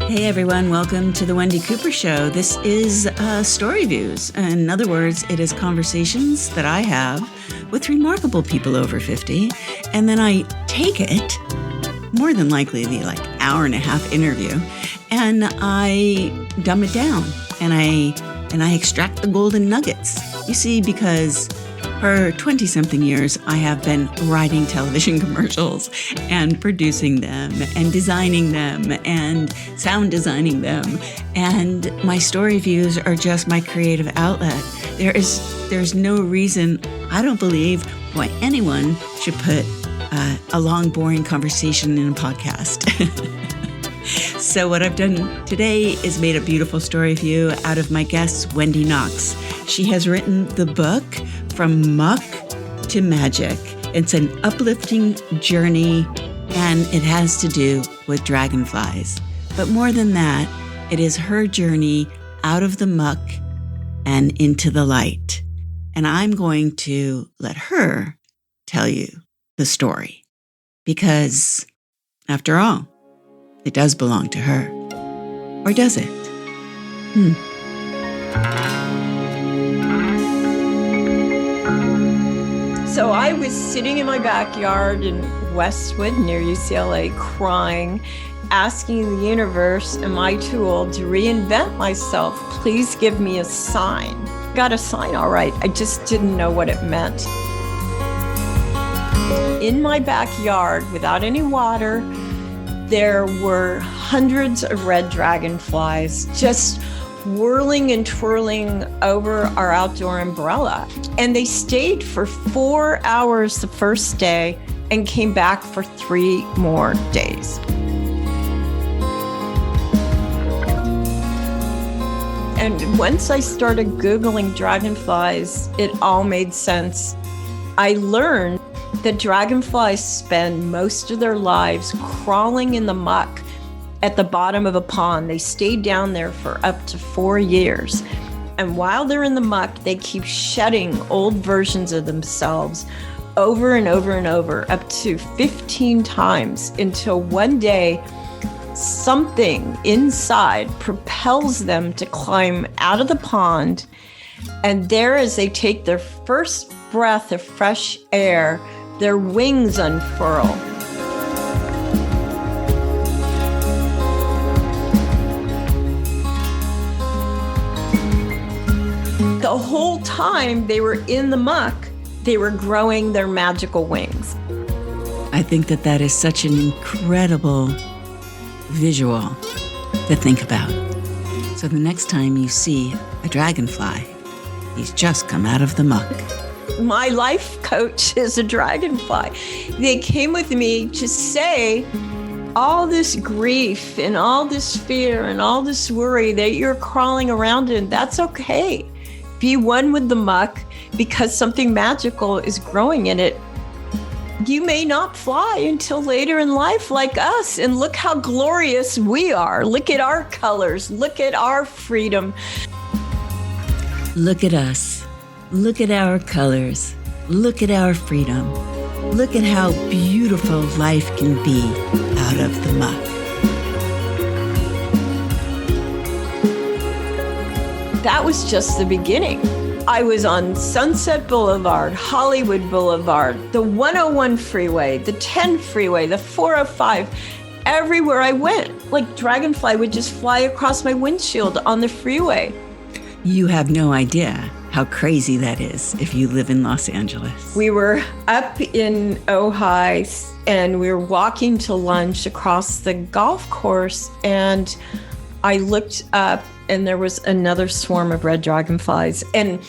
Hey everyone, welcome to the Wendi Cooper Show. This is Story Views. In other words, it is conversations that I have with remarkable people over 50, and then I take it, more than likely the hour and a half interview, and I dumb it down, and I extract the golden nuggets. You see, because for 20-something years, I have been writing television commercials and producing them and designing them and sound designing them. And my story views are just my creative outlet. There's no reason, I don't believe, why anyone should put a long, boring conversation in a podcast. So what I've done today is made a beautiful story view out of my guest, Wendi Knox. She has written the book From Muck to Magic. It's an uplifting journey, and it has to do with dragonflies. But more than that, it is her journey out of the muck and into the light. And I'm going to let her tell you the story, because after all, it does belong to her. Or does it? So I was sitting in my backyard in Westwood near UCLA crying, asking the universe, am I too old to reinvent myself? Please give me a sign. Got a sign, all right. I just didn't know what it meant. In my backyard, without any water, there were hundreds of red dragonflies just whirling and twirling over our outdoor umbrella. And they stayed for 4 hours the first day and came back for 3 more days. And once I started Googling dragonflies, it all made sense. I learned that dragonflies spend most of their lives crawling in the muck at the bottom of a pond. They stay down there for up to 4 years. And while they're in the muck, they keep shedding old versions of themselves over and over and over, up to 15 times, until one day something inside propels them to climb out of the pond. And there, as they take their first breath of fresh air, their wings unfurl. The whole time they were in the muck, they were growing their magical wings. I think that is such an incredible visual to think about. So the next time you see a dragonfly, he's just come out of the muck. My life coach is a dragonfly. They came with me to say, all this grief and all this fear and all this worry that you're crawling around in, that's okay. Be one with the muck, because something magical is growing in it. You may not fly until later in life like us, and look how glorious we are. Look at our colors. Look at our freedom. Look at us. Look at our colors. Look at our freedom. Look at how beautiful life can be out of the muck. That was just the beginning. I was on Sunset Boulevard, Hollywood Boulevard, the 101 freeway, the 10 freeway, the 405. Everywhere I went, like dragonfly would just fly across my windshield on the freeway. You have no idea how crazy that is if you live in Los Angeles. We were up in Ojai and we were walking to lunch across the golf course, and I looked up and there was another swarm of red dragonflies. And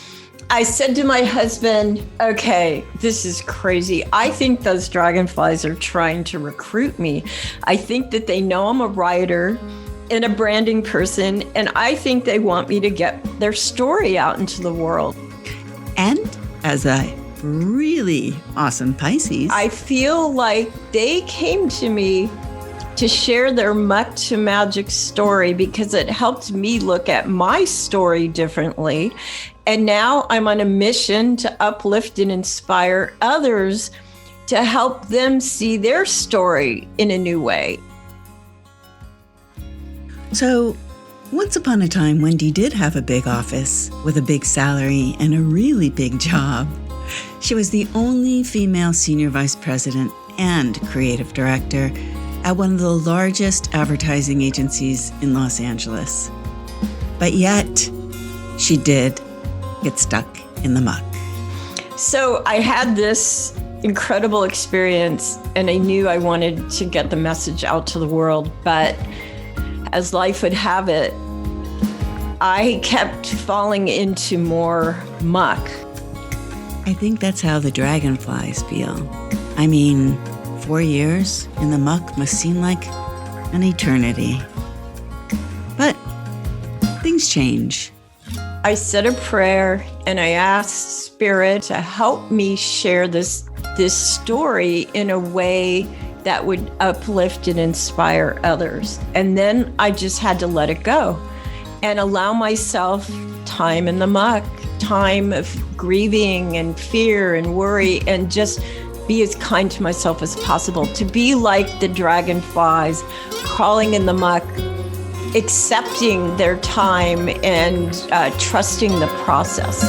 I said to my husband, okay, this is crazy. I think those dragonflies are trying to recruit me. I think that they know I'm a writer and a branding person, and I think they want me to get their story out into the world. And as a really awesome Pisces, I feel like they came to me to share their Muck to Magic story because it helped me look at my story differently. And now I'm on a mission to uplift and inspire others to help them see their story in a new way. So, once upon a time, Wendi did have a big office with a big salary and a really big job. She was the only female senior vice president and creative director at one of the largest advertising agencies in Los Angeles. But yet, she did get stuck in the muck. So I had this incredible experience, and I knew I wanted to get the message out to the world. But as life would have it, I kept falling into more muck. I think that's how the Dragonflies feel. I mean, 4 years in the muck must seem like an eternity. But things change. I said a prayer and I asked Spirit to help me share this story in a way that would uplift and inspire others. And then I just had to let it go and allow myself time in the muck, time of grieving and fear and worry, and just be as kind to myself as possible, to be like the dragonflies crawling in the muck, accepting their time and trusting the process.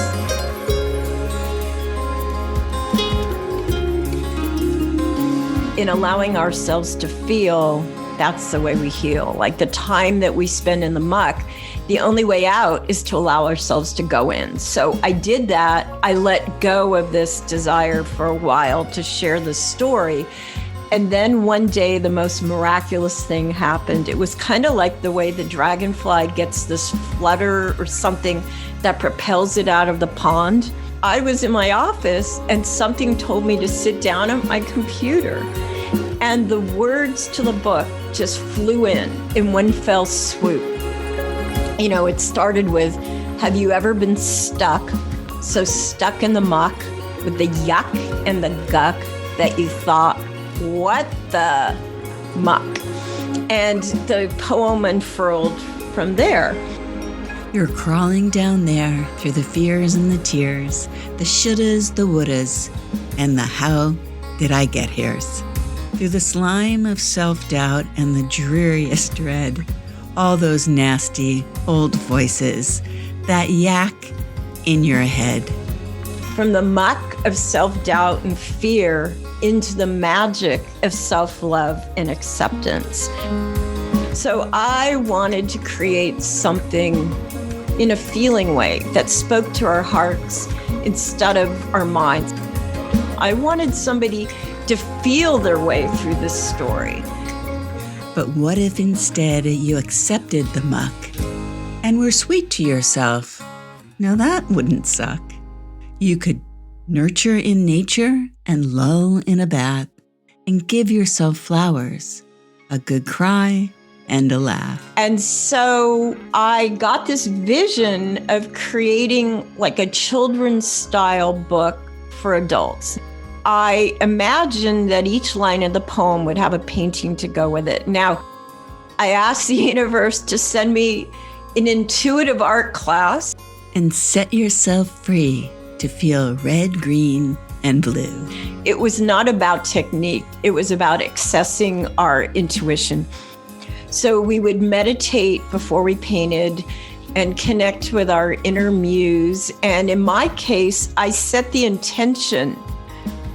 In allowing ourselves to feel, that's the way we heal. Like the time that we spend in the muck, the only way out is to allow ourselves to go in. So I did that. I let go of this desire for a while to share the story. And then one day, the most miraculous thing happened. It was kind of like the way the dragonfly gets this flutter or something that propels it out of the pond. I was in my office and something told me to sit down at my computer. And the words to the book just flew in one fell swoop. You know, it started with, have you ever been stuck, so stuck in the muck with the yuck and the guck that you thought, what the muck? And the poem unfurled from there. You're crawling down there through the fears and the tears, the shouldas, the wouldas, and the how did I get here's. Through the slime of self-doubt and the dreariest dread, all those nasty old voices that yak in your head. From the muck of self-doubt and fear into the magic of self-love and acceptance. So I wanted to create something in a feeling way that spoke to our hearts instead of our minds. I wanted somebody to feel their way through this story. But what if instead you accepted the muck and were sweet to yourself? Now that wouldn't suck. You could nurture in nature and lull in a bath and give yourself flowers, a good cry, and a laugh. And so I got this vision of creating like a children's style book for adults. I imagined that each line of the poem would have a painting to go with it. Now, I asked the universe to send me an intuitive art class. And set yourself free to feel red, green, and blue. It was not about technique. It was about accessing our intuition. So we would meditate before we painted and connect with our inner muse. And in my case, I set the intention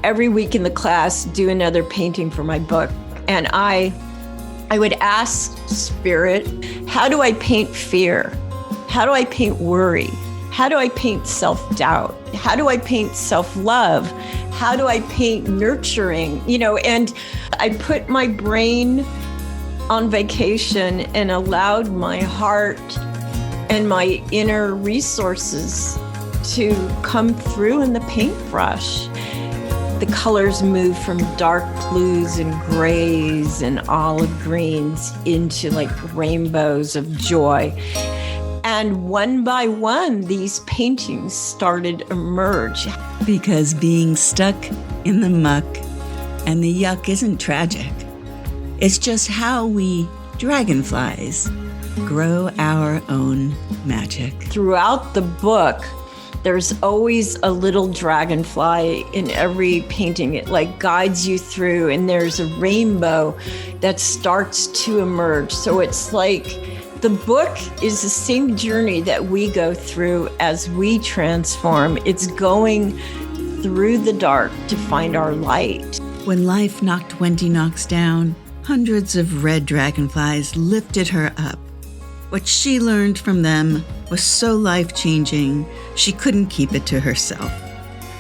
every week in the class, do another painting for my book. And I would ask Spirit, how do I paint fear? How do I paint worry? How do I paint self-doubt? How do I paint self-love? How do I paint nurturing? You know, and I put my brain on vacation and allowed my heart and my inner resources to come through in the paintbrush. The colors move from dark blues and grays and olive greens into like rainbows of joy. And one by one, these paintings started to emerge. Because being stuck in the muck and the yuck isn't tragic. It's just how we dragonflies grow our own magic. Throughout the book, there's always a little dragonfly in every painting. It like guides you through, and there's a rainbow that starts to emerge. So it's like The book is the same journey that we go through as we transform. It's going through the dark to find our light. When life knocked Wendi Knox down, hundreds of red dragonflies lifted her up. What she learned from them was so life-changing, she couldn't keep it to herself.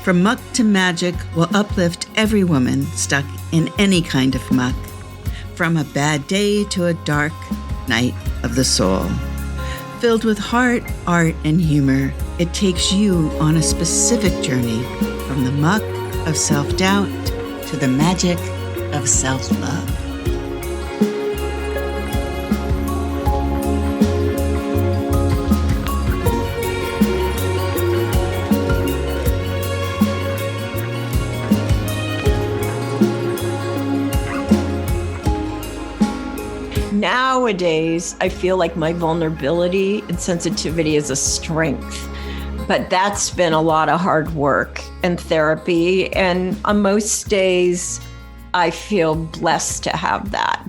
From Muck to Magic will uplift every woman stuck in any kind of muck, from a bad day to a dark night of the soul. Filled with heart, art, and humor, it takes you on a specific journey from the muck of self-doubt to the magic of self-love. Nowadays, I feel like my vulnerability and sensitivity is a strength, but that's been a lot of hard work and therapy. And on most days, I feel blessed to have that.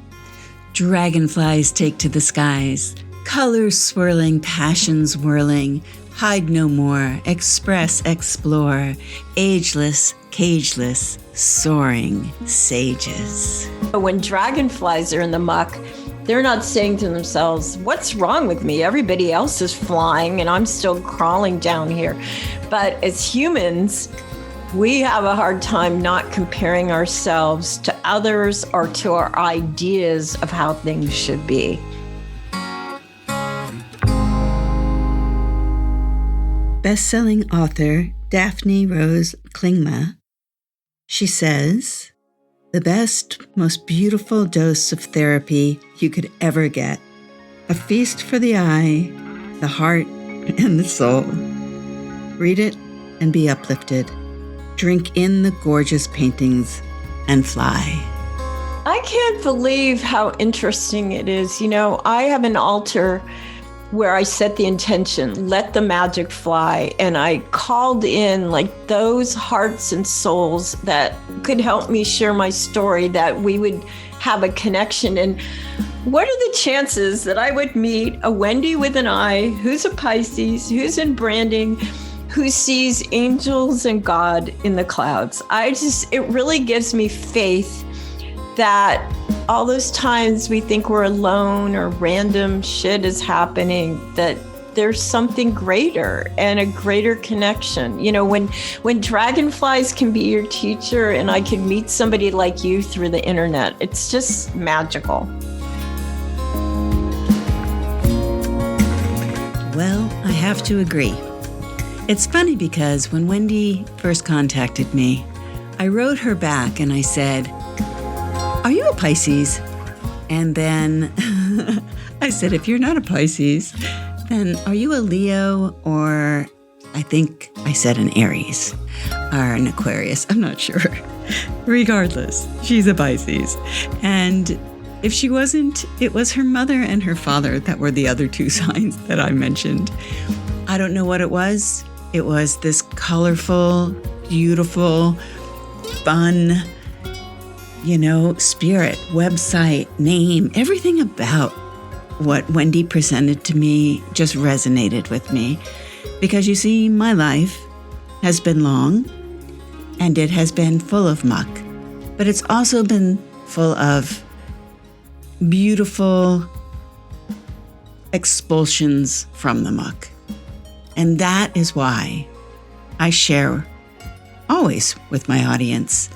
Dragonflies take to the skies, colors swirling, passions whirling. Hide no more, express, explore, ageless, cageless, soaring sages. When dragonflies are in the muck, they're not saying to themselves, what's wrong with me? Everybody else is flying and I'm still crawling down here. But as humans, we have a hard time not comparing ourselves to others or to our ideas of how things should be. Best-selling author Daphne Rose Klingma, she says, "The best, most beautiful dose of therapy you could ever get. A feast for the eye, the heart, and the soul. Read it and be uplifted. Drink in the gorgeous paintings and fly." I can't believe how interesting it is. You know, I have an altar where I set the intention, let the magic fly. And I called in like those hearts and souls that could help me share my story, that we would have a connection. And what are the chances that I would meet a Wendi with an I, who's a Pisces, who's in branding, who sees angels and God in the clouds? It really gives me faith that all those times we think we're alone or random shit is happening, that there's something greater and a greater connection. You know, when dragonflies can be your teacher and I can meet somebody like you through the internet, it's just magical. Well, I have to agree. It's funny because when Wendi first contacted me, I wrote her back and I said, "Are you a Pisces?" And then I said, "If you're not a Pisces, then are you a Leo?" Or I think I said an Aries or an Aquarius. I'm not sure. Regardless, she's a Pisces. And if she wasn't, it was her mother and her father that were the other two signs that I mentioned. I don't know what it was. It was this colorful, beautiful, fun, spirit, website, name, everything about what Wendi presented to me just resonated with me. Because you see, my life has been long and it has been full of muck, but it's also been full of beautiful expulsions from the muck. And that is why I share always with my audience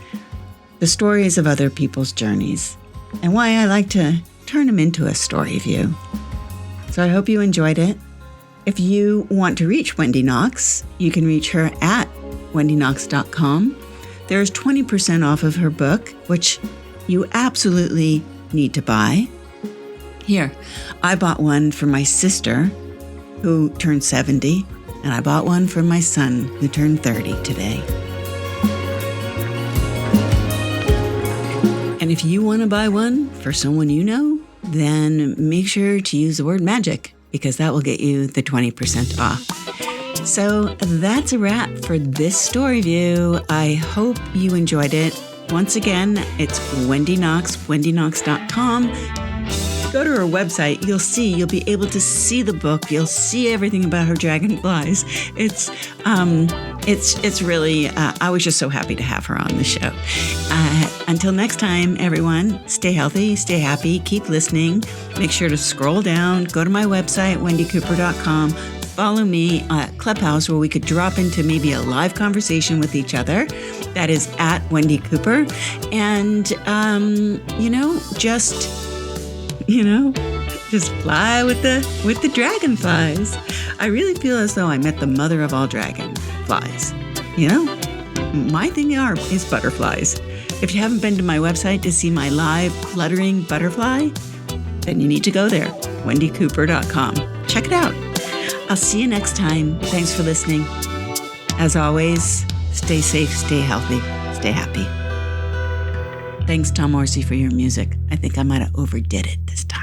the stories of other people's journeys, and why I like to turn them into a story view. So I hope you enjoyed it. If you want to reach Wendi Knox, you can reach her at wendiknox.com. There's 20% off of her book, which you absolutely need to buy. Here, I bought one for my sister, who turned 70, and I bought one for my son, who turned 30 today. And if you want to buy one for someone you know, then make sure to use the word magic, because that will get you the 20% off. So that's a wrap for this story view. I hope you enjoyed it. Once again, it's Wendi Knox, wendiknox.com. go to her website, you'll be able to see the book. You'll see everything about her dragonflies. It's really, I was just so happy to have her on the show. Until next time, everyone, stay healthy, stay happy, keep listening. Make sure to scroll down, go to my website, wendicooper.com. Follow me at Clubhouse, where we could drop into maybe a live conversation with each other. That is at Wendi Cooper. And, just fly with the dragonflies. I really feel as though I met the mother of all dragonflies. My thing is butterflies. If you haven't been to my website to see my live fluttering butterfly, then you need to go there, wendicooper.com. Check it out. I'll see you next time. Thanks for listening. As always, stay safe, stay healthy, stay happy. Thanks, Tom Orsi, for your music. I think I might have overdid it this time.